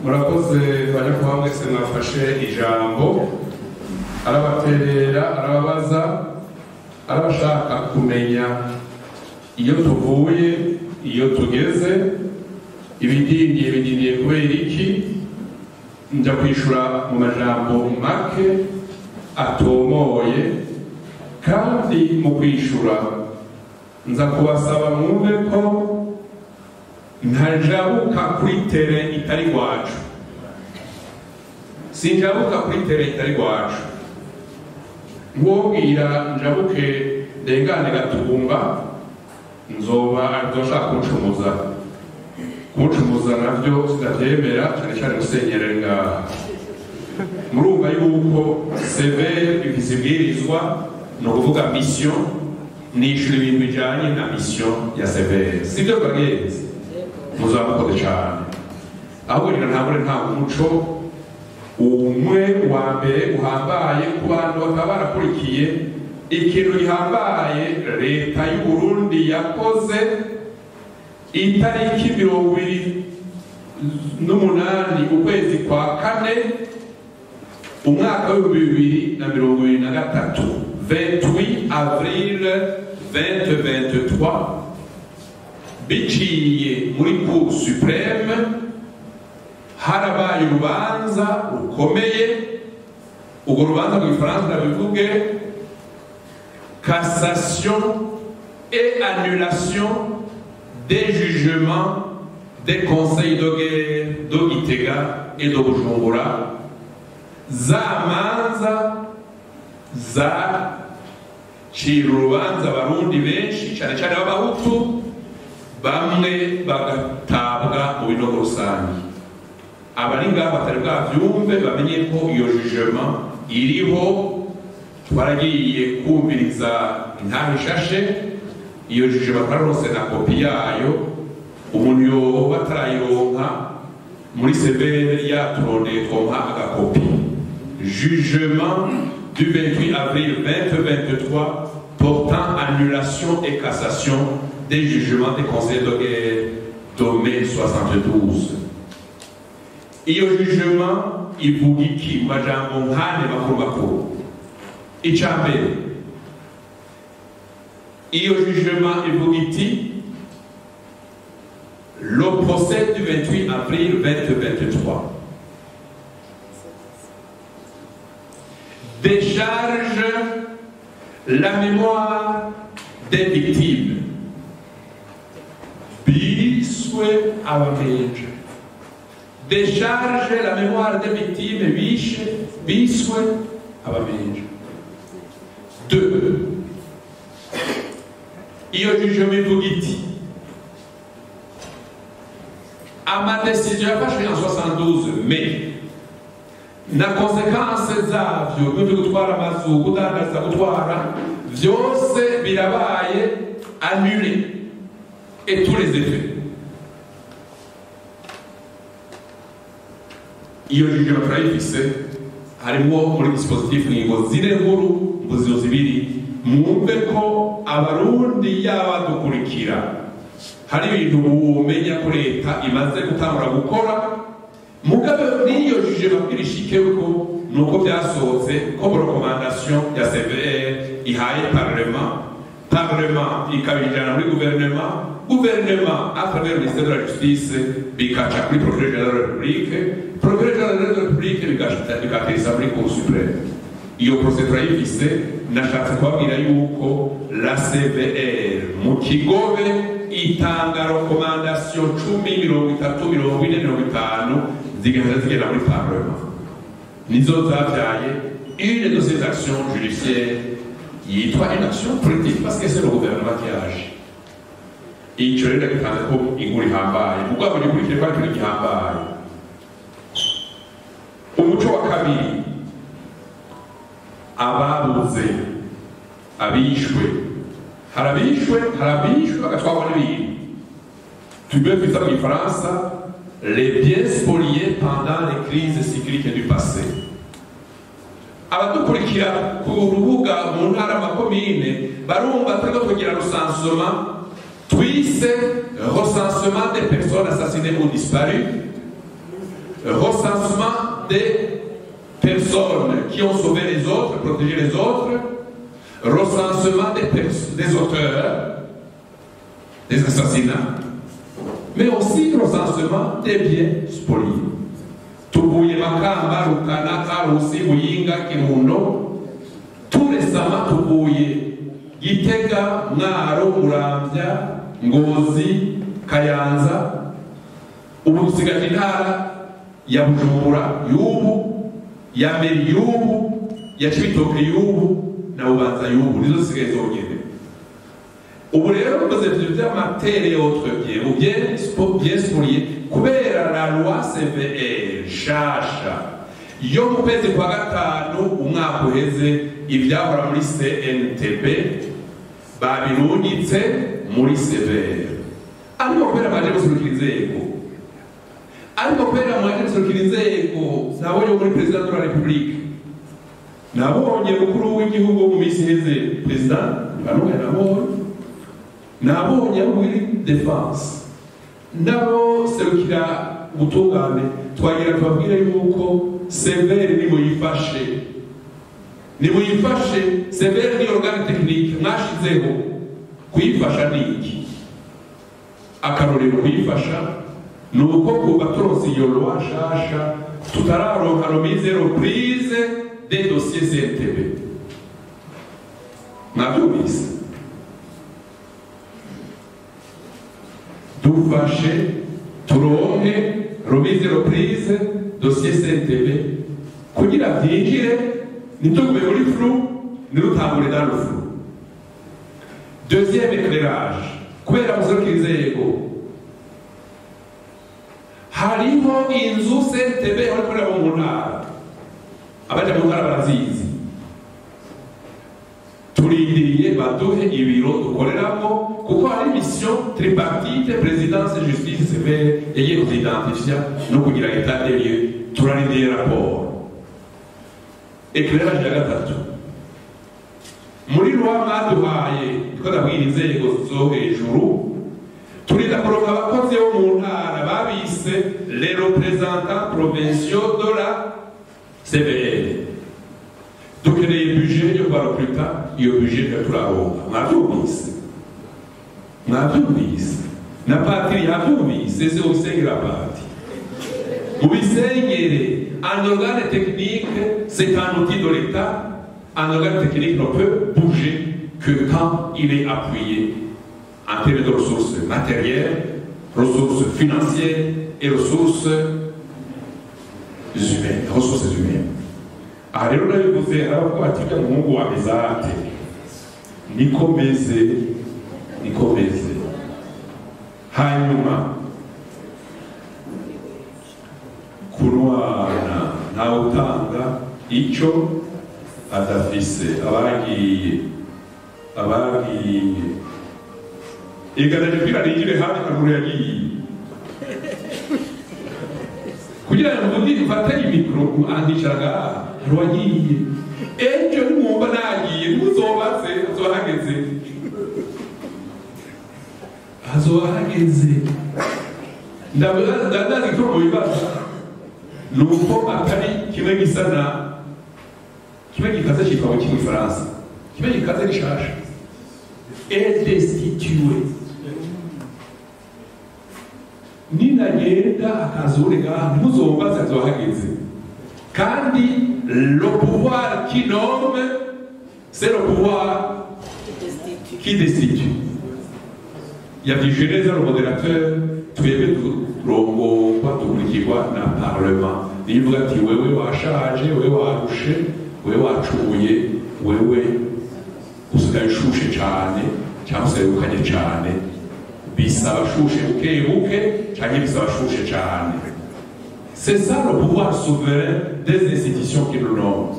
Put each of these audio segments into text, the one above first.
murakoze banyakubaha mwese mwafashe ijambo, arabaterera, arababaza, arabashaka kumenya iyo tuvuye, iyo tugeze, ibidindiye kubera iki. Nja kwishura mu majambo make atomoye, kandi mu kwishura nza kubasaba mwumve ko ntajabuka kuri tere itari gwacu, sinjabuka kuri tere itari gwacu. Mwobwira njabuke ndengane Gatumba, nzoshaka kumucumuza navyo sindavyemera, cane cane gusenyera ngaha. Murumva yuko severe ifise ibwirizwa, ni ukuvuga mission, nishura ibintu bijanye na mission ya severe, sivyo bagenzi? Muzamukoze cane. Ahubwo rero nta umuco umwe wa mbere uhambaye ku bantu bakaba barakurikiye ikintu gihambaye leta y'u Burundi yakoze itariki 28 ukwezi kwa kane umwaka w'2023, 28 avril 2023, biciye muri Cour supreme harabaye urubanza rukomeye. Urwo rubanza mu Gifaransa bivuge cassation et annulation des jugements des conseils de guerre de Gitega et de Bujumbura, za manza zacira urubanza abarundi benshi cyane cyane b'abahutu, bamwe bagatabwa mu binogo rusange. Abari ngaho batari bwavyumve bamenye ko iyo jugement iriho. Twaragiye kumviriza intahe ishashe, iyo jugement twarose na kopi yayo. Umuntu yoba atarayironka muri severe yaturondeye twonka agakopi. Jugement du 28 avril 2023 portant annulation et cassation des jugements des conseils de guerre de mai 72. Iyo jugement ivuga iki mu majambo nkane makuru? Icambere, iyo jugement ivuga iti le procès du 28 avril 2023 décharge la mémoire des victimes biswe abamenje. Décharge la mémoire des victimes biswe abamenje. 2. Iyo jugement ivuga iti ama décision yafashwe en 72 mai na konsekanse zavyo byo gutwara amazu, kudandaza, gutwara, vyose birabaye annulé, et tous les effets. Iyo jugement turayifise, harimo muri dispositif ingingo zine nkuru, mbuzizo zibiri. Mwumve ko abarundi yaba dukurikira hari ibintu umenya ko leta imaze gutangura gukora. Mugabe niyo jugement irishikewe ko nuko byasohotse ko recommandation ya CVR ihaye parlement ikabijana muri gouvernement à travers le ministère de la justice bikaca kuri procureur général de la République bikateza muri Cour supreme. Iyo procedure yifise nashatse kubabwira yuko la CVR mu kigobe itanga recommandation 10, 30, 40, 50 zigenda muri parlement. Nizo zavyaye une de ces actions judiciaires yitwa une action politique parce que c'est le gouvernement qui agit. Icyo rero gitanze ko inkuru ihambaye mugabo nikurikire ko ari ihambaye. Umuco wa kabiri, ababuze, abishwe, harabishwe bagatwagwa n'ibintu. Tubwe twita mu Gifaransa les biens spoliés pendant les crises cycliques du passé. Abadukurikira ku rubuga mu ntara makomine barumva turiko tugira recensement twise recensement des personnes assassinées ou disparues, recensement des personnes qui ont sauvé les autres, protégé les autres, recensement des auteurs des assassinats, mais aussi recensement des biens spoliés. Tubuye, Makamba, Rukana, Karusi, Buyinga, Kirundo, tout récemment Tubuye, Gitega, Mwaro, Muramvya, Ngozi, Kayanza, ubu dusigaje intara ya Bujumbura y'ubu, ya Meri y'ubu, ya Cibitoke y'ubu na Bubanza y'ubu, nizo zisigaye zonyene. Ubu rero bimaze vy'amatere y'autre bien ou bien spolié kubera la loi CVR shasha yo mu kwezi kwa gatanu umwaka uheze ivyahora muri CNTB babirungitse muri CVR. Ariko kubera baje gusurukira inzego, ariko kubera mwaje gusurukira inzego, nabonye muri President de la République, nabonye mukuru w'igihugu mu misi iheze President nabonye muri defense nabo serukira ubutungane twagira tubabwire yuko severe nimuyifashe severe ni organe technique mwashizeho kuyifasha niki akarorero kuyifasha ni uko kuba turose iyo loi nshasha tutararonka remise reprise des dossiers CNTB. Mwabyumvise? Dufashe turonke remise reprise dossier CNTB kugira byinjire ntitugume muri flou ntirutangure dans le flou. Deuxième éclairage, kubera muzorukira inzego hariho inzu CNTB ikorera mu ntara, abaja mu ntara barazizi, turindiriye baduhe ibiro dukoreramo kuko hari mission tripartite présidence justice severe yagiye kuzidentifia no kugira état des lieux. Turarindiriye rapport. Éclairage ya gatatu, muri loi mwaduhaye ko ndabwira inzego zo hejuru turinda kuronka abakozi bo mu ntara babise les représentants provinciaux de la CVR. Dukeneye budget yo kubarekruta, iyo budget turaronka. Mwabyumvise na patiri yabyumvise, ese ubisengera pati ubisengere. Un organe technique c'est un outil de l'État. Un organe technique ne peut bouger que quand il est appuyé en termes de ressources matérielles, ressources financières et ressources humaines. Aha rero nabivuze aravuga bati ujya muhungu wa Mezate niko meze. Hanyuma kurwana ntawe utanga icyo adafise. abagiye iganaje kwira rigire hafi kaguru yagiye kugira ngo ndi mfate imikro andisharaga rwagiye ejo nimumba nagiye muzobatse azohageze ndabaza ko bibaza nuko atari kimwe gisana kimwe gikaze cyitwa mu Faransa, kimwe gikaze gishasha est destitué. Ninagenda akazurega muzombaza azohageze kandi le pouvoir qui nomme c'est le pouvoir qui destitue. Yavyishureza le modérateur twebwe turongorwa tukurikirwa na parlement. Nivuga ati wewe washaje, wewe warushe, wewe wacuye, wewe usigaye ushushe cyane cyangwa se ukanye cyane, bisaba shushe buke cyangwa bisaba shushe cyane. C'est ça le pouvoir souverain des institutions qui nous nomment.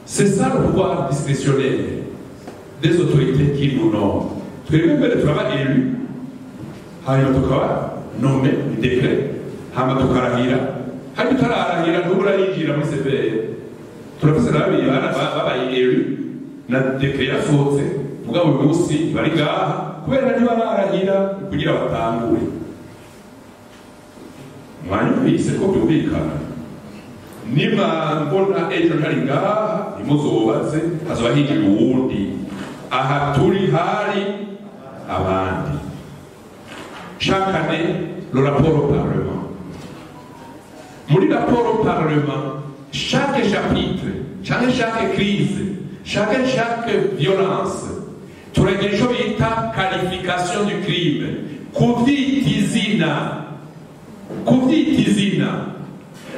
C'est ça le pouvoir discrétionnaire des autorités qui nous nomment. Twebwe mbere turaba élu, hanyuma tukaba nommé décret, hanyuma tukarahira, hanyuma tutararahira nturarinjira muri CVR. Turafise n'ababiri babaye élu na décret yasohotse, mugabo uyu munsi bari ngaha kubera ntibararahira kugira batangure. mwanyumvise ko byumvikana niba mbona ejo ntari ngaha ntimuzobaze hazoba higira uwundi aha turi hari abandi. Chaque année le rapport au Parlement. Muri rapport au Parlement, chaque chapitre, chaque crise, chaque violence, turagira ico bita qualification du crime, kuvyita izina.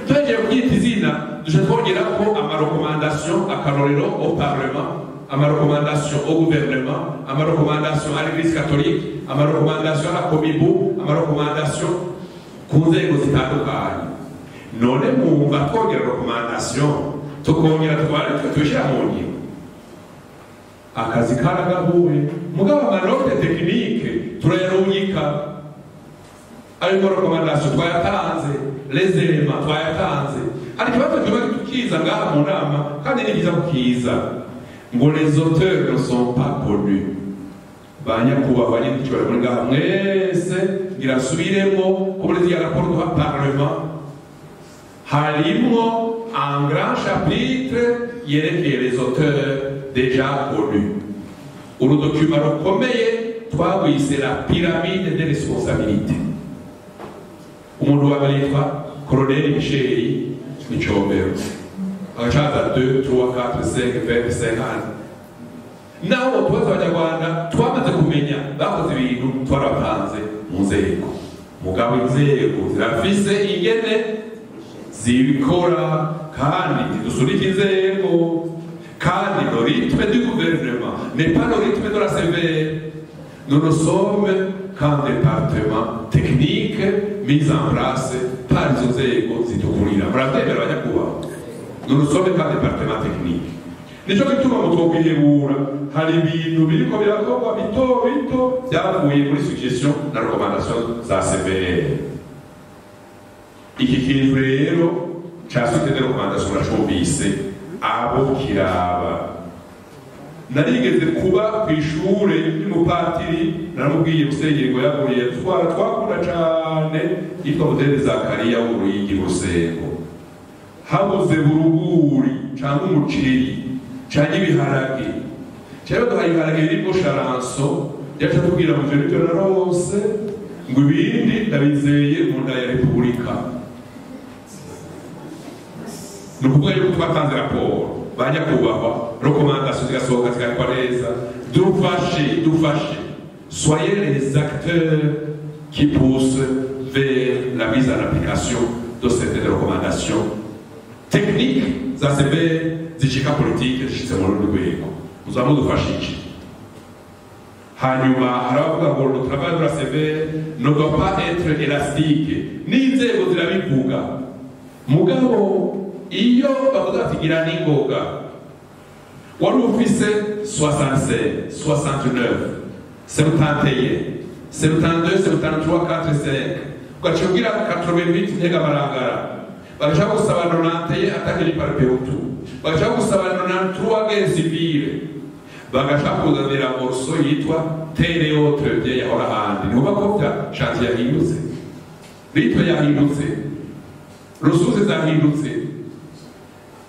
Tugiye kuvyita izina, duce twongera ko amarekomandation akarorero au Parlement, amarekomandation au gouvernement, amarekomandation à l'église catholique, amarekomandation à la Komibu, amarekomandation ku nzego zitandukanye. None mwumva twongera rekomandation tukongera twishira mu ngiro, akazi karagahuye mugabo amanote tekinike turayarungika. Ayo rekomandation twayatanze, les éléments twayatanze, ariko ikibazo kiba tukiza ngaha mu nama kandi ni byiza kukiza ngo les auteurs ne sont pas connus. Banyakubahwa n'icyubahiro muri ngaha mwese ngirasubiremo ko muri ya rapport du Parlement harimo un grand chapitre yerekeye les auteurs déjà connus. Uru document rukomeye twagwise la pyramide des responsabilités. Umuntu wa mbere yitwa Colonel Michel Micombero, agacaza 2, 3, 4, 5, 20, 50. Naho tubaza abanyarwanda twamaze kumenya bakoze ibintu twarabatanze mu nzego, mugabo inzego zirafise ingene zibikora kandi dusunika inzego, kandi le rythme du gouvernement n'est pas le rythme de la CVR. Nous sommes qu'un département technique mis en place par les nzego zidukurira. Murabyemera abanyakubahwa, nous sommes qu'un département technique. Nico gituma mutwokwihebura, hari ibintu biriko birakorwa bito bito byavuye muri suggestion na recommandation za CVR. Iki kintu rero ca suite de recommandation uracumvise abo kiraba. Narigeze kuba kw'ishure y'umupatiri, naramubwiye musenyeri ngo yaguriye twakunda cane yitwa Muzehe Zakariya w'Uruyigi Rusengo. Habuze buruguri canke umuceri canke ibiharage, cyangwa duhaye ibiharage birimo sharanso, yaca tubwira mu ijoro ryo narose ngo ibindi ndabizeye mu nda ya Repubulika. Ni ukuvuga yuko twatanze raporo, banyakubahwa, rekomandation zigasohoka zigakora neza. Dufashe, soyez les acteurs qui poussent vers la mise en application de certaines recommandations techniques za CVR zishika politique zishitse mu rwego. Muzaba mudufashe iki? Hanyuma haravuga ngo le travail de la CVR ne doit pas être élastique. N'inzego zirabivuga mugabo iyo bavuga ati gira n'ingoga, wari ufise 67, 69, 71, 72, 73, 45, ugaca ugira 88 ntega marangara, bagaca gusaba 91 atakiri par peotu, bagaca gusaba 93 guerre civile, bagaca kuzanira morso yitwa tere autre bye yahora handi. Niho bakobya chantier yahindutse, ritwe yahindutse, rusuze zahindutse.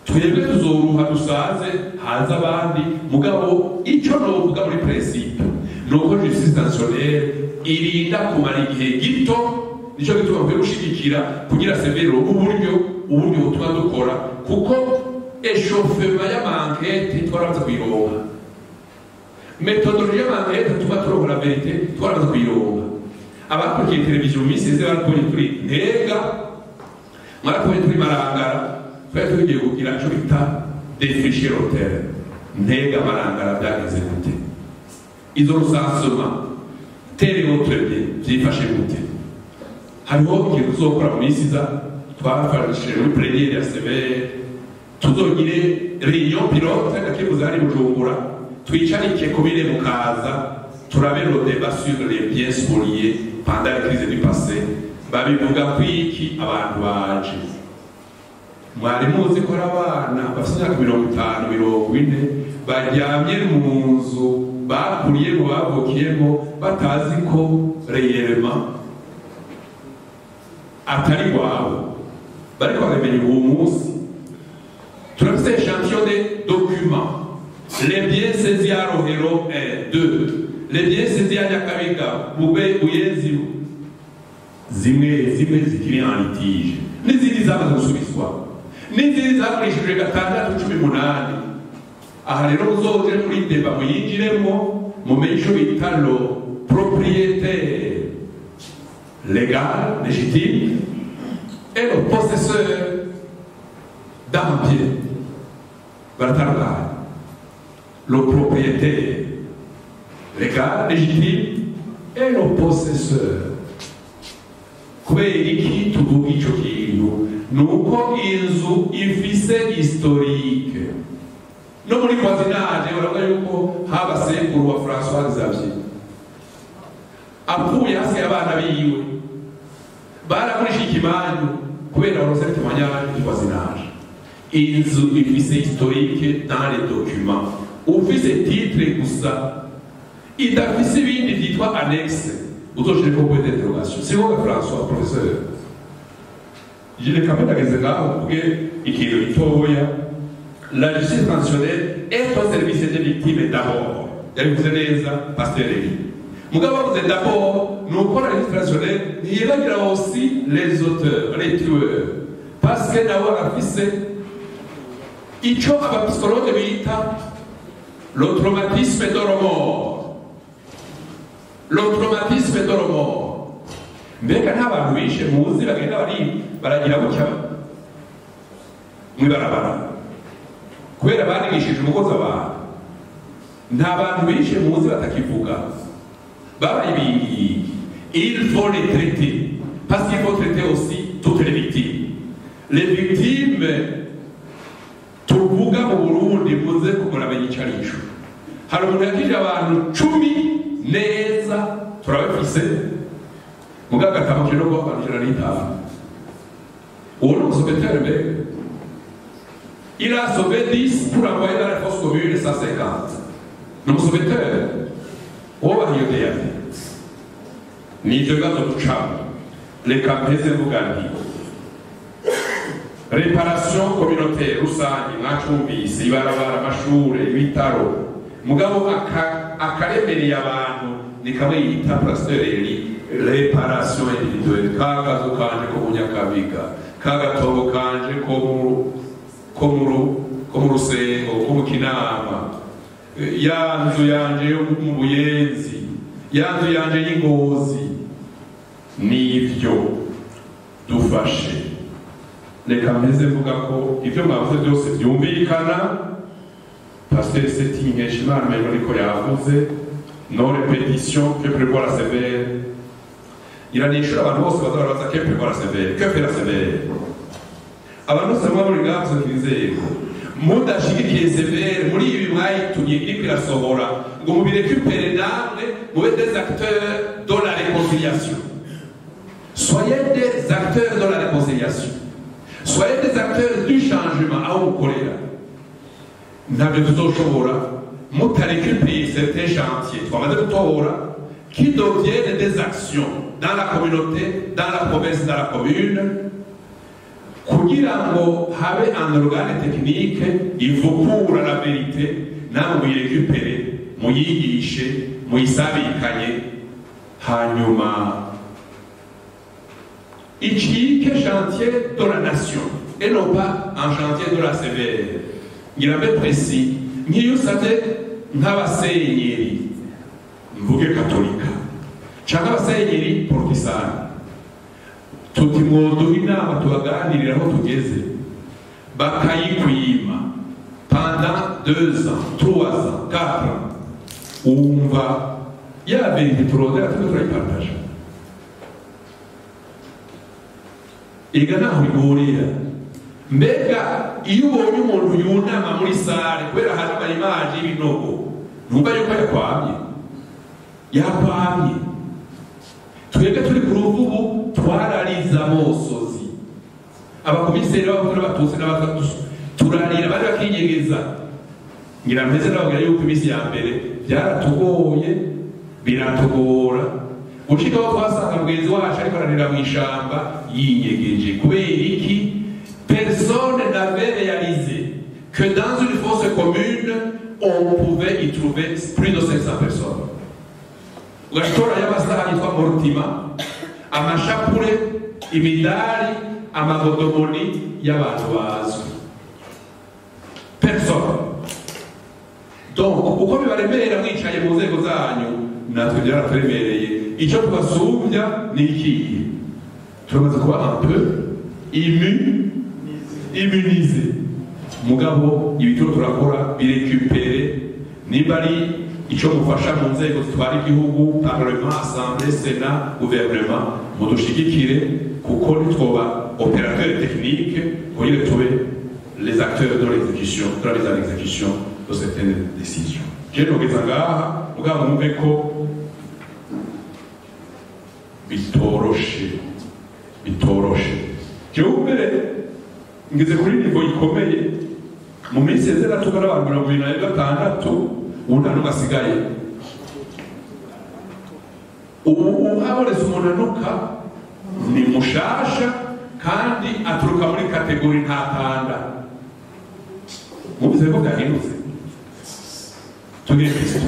Twebwe tuzoruha dusaze haza abandi mugabo icyo novuga muri principe nuko justice nationale irinda kumara igihe gito. Nico gituma bakwiye gushigikira kugira severo uburyo butuma dukora, kuko eshofema y'amankete twaraza kuyironka, metodologie y'amankete tuma turonka la verite twaraza kuyironka. Abakurikiye televiziyo minsi yose barabonye turi Ntega, mwarabonye turi Marangara, twari tugiye kugira icyo bita défricher l'hôtel. Ntega Marangara byagenze gute? Izo rusansuma tere autre byifashe gute? Hariho ikintu tuzokora mu minsi iza, twafashije muri plénière ya CVR, tuzogire réunion pilote gakibuza hari Bujumbura, twicarike kubire mukaza turabe le débat sur les biens spoliés pendant la crise du passé. Babivuga kwiki abantu baje, mwari muzi ko abana bafite imyaka 50, 40 baryamye mu nzu bakuriyemo bavukiyemo batazi ko reyerema atari wawe bariko baremenya uwo munsi turafise échantillon de documents les biens saisis à Rohero 1 2 les biens saisis à Nyakabiga Bube Buyenzi zimwe zikiri en litige n'izindi zamaze gusubizwa n'izindi zakoreshejwe 6-18 aha rero muzoje muri deba muyinjiremo mumenye ico bita lo propriétaire légal légitime et le possesseur d'un bien baratandukanye le propriétaire légal légitime et le possesseur kubera iki tuvuga ico kintu nuko inzu ifise historique no muri voisinage uravuga yuko haba sekuru wa François Xavier apfuye hasigaye abana biwe baragurisha ikimanyu kubera barose ikimanyu du voisinage inzu ifise historique dans les documents ufise titre gusa idafise ibindi vyitwa annexe uzoshireko point d'interrogation c'est quoi François professeur je l'ai quand même ageze ngaho kuge ikintu gitoya la justice transitionnelle est au service des victimes d'abord yabivuze neza pasteur Eli mugabo bavuze d'abord nuko la justice transitionnelle ntiyibagira aussi les auteurs les tueurs parce que nabo barafise ico abapsikologe bita le traumatisme de la mort le traumatisme de la mort mbega nta bantu bishe muzi bagenda baragira gutya mwibarabara kubera banigishije umukozi abantu nta bantu bishe muzi batakivuga babaye il faut les traiter parce qu'il faut traiter aussi toutes les victimes tuvuga mu Burundi muze kumurabenya icarisho hari umuntu yakije abantu 10 neza turabafise mugaga kamakije no kwabanjira n'itanu uwo no secrétaire mbere il a sauvé 10 pour envoyer dans la fosse commune 150 no secrétaire uwo bahiyoteye ni ivyo bibazo ducamo reka mpeze mvuga nti réparation communautaire rusange mwacumvise ibarabara amashure ibitaro mugabo akaremereye abantu ni kamwe yita pasteur Eli réparation individuelle kagazo kanje ko munyakabiga kagatongo kanje ko mu Rusengo ko mu Kinama yanzu yanje yo mu Buyenzi yanzu yanje y'Ingozi nivyo dufashe reka mpeze mvuga ko ivyo mwavuze byose byumvikana pasteur Seti Nkeshimana mero ariko yavuze non répétition que prévoit la sévère iranishura abantu bose bazarabaza que prévoit la sévère que fait la sévère abantu bose bamwe muri ngaho z'inzego mudashigikiye sévère muri ibi mwayitumye iriko irasohora ngo mubirekupere namwe mube des acteurs de la réconciliation soyez des acteurs de la réconciliation soyez des acteurs du changement aho mukorera ntabyo tuzoshobora mutarekupere certains chantiers twamaze gutora qui deviennent des actions dans la communauté, dans la province, dans la commune kugira ngo habe un organe technique ivugura la vérité nawe muyirekupere muyigishe muyisabikanye hanyuma ikike chantier de la nation et non pas un chantier de la sévère ngirambe précis nk'iyo usabye nk'abasenyeri mvuge katolika cyangwa abasenyeri porotesani tuti mwoduha inama tubaganirira aho tugeze bakayikwima pendant 2 ans 3 ans 4 ans umva ya vérité turondera tuko turayipartaje ega naho bigorera mbega iyo ubonye umuntu yunama muri sare kubera hari amayimaje y'ibinogo numva yuko yakwamye twebwe turi ku ruvubu twarariza amosozi abakomiseri b'abakuru n'abatutsi n'abatatu turarira bari bakinyegeza ngira mpeze nababwira yuko iminsi ya mbere byaratugoye biratugora ushikaho twasanga mugenzi wacu ariko ararira mu ishamba yinyegeje kubera iki personne n'avait réalisé que dans une fosse commune on pouvait y trouver plus de 500 personnes. Ugashobora y'amasaha yitwa Mortima, amashapure, imidari, amagodomoni y'abantu bazwi. Personne. Donc uko bibaremera mwicaye mu nzego zanyu natwe byaraturemereye. Icyo tubasumbya ni ikihe? Turamaze kuba un peu immunisé. Mugabo ibitoro turakora birekupere niba ari icyo mufasha mu nzego zitwara igihugu, parlement, assemblée, sénat, gouvernement, mudushigikire kuko nitwoba opérateur technique kugira tube les acteurs de l'exécution, de la mise en exécution de certaines décisions. Je nogeza ngaha mugabo mwumve ko bitoroshe. Jewe mbere ngeze kuri niveau ikomeye mu minsi yezera tugara abantu 2026 ubu nta n'umwe asigaye. Ubu habonetse umunanuka ni mushasha kandi aturuka muri kategori ntatanda. Mubize ko byahindutse tugire Kristo.